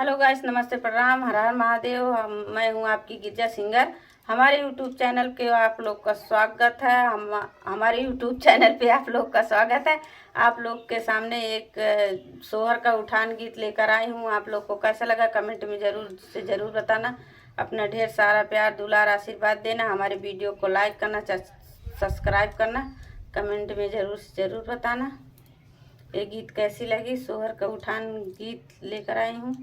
Hello guys, नमस्ते, प्रणाम, हर हर महादेव। मैं हूं आपकी गिरजा सिंगर। हमारे यूट्यूब चैनल पे आप लोग का स्वागत है। हमारे यूट्यूब चैनल पे आप लोग का स्वागत है। आप लोग के सामने एक सोहर का उठान गीत लेकर आई हूं। आप लोग को कैसा लगा कमेंट में ज़रूर बताना। अपना ढेर सारा प्यार दुलार आशीर्वाद देना। हमारे वीडियो को लाइक करना, सब्सक्राइब करना, कमेंट में ज़रूर बताना ये गीत कैसी लगी। सोहर का उठान गीत लेकर आई हूँ।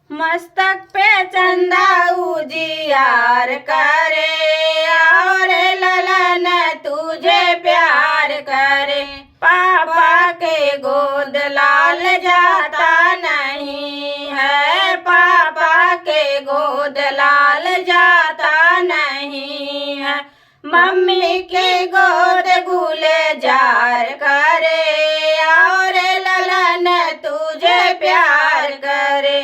मस्तक पे चंदा उजियार करे और ललन तुझे प्यार करे। पापा के गोद लाल जाता नहीं है, पापा के गोद लाल जाता नहीं है। मम्मी के गोद गुलजार करे और ललन तुझे प्यार करे।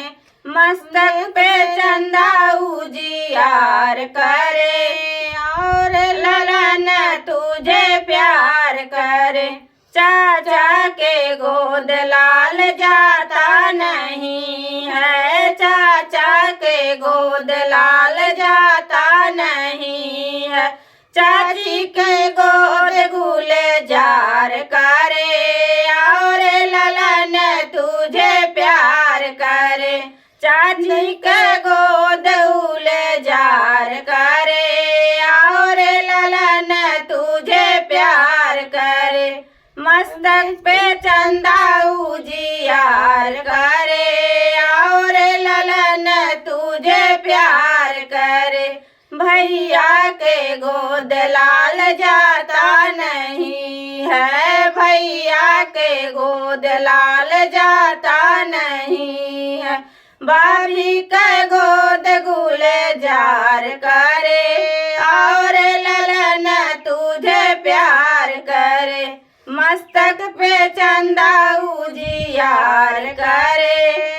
मस्तक पे चंदा उजियार करे और ललन तुझे प्यार करे। चाचा के गोद लाल जाता नहीं है, चाचा के गोद लाल जाता नहीं है। चाची के गोद गुलजार करे और ललन तुझे प्यार करे। चाची के गोद गुलजार करे और ललन तुझे प्यार करे। मस्तक पे चंदा उजियार करे और ललन तुझे प्यार करे। भैया के गोद लाल जाता नहीं है, भैया के गोद लाल जाता नहीं है। भाभी के गोद गुलजार करे और ललन तुझे प्यार करे। मस्तक पे चंदा उजियार करे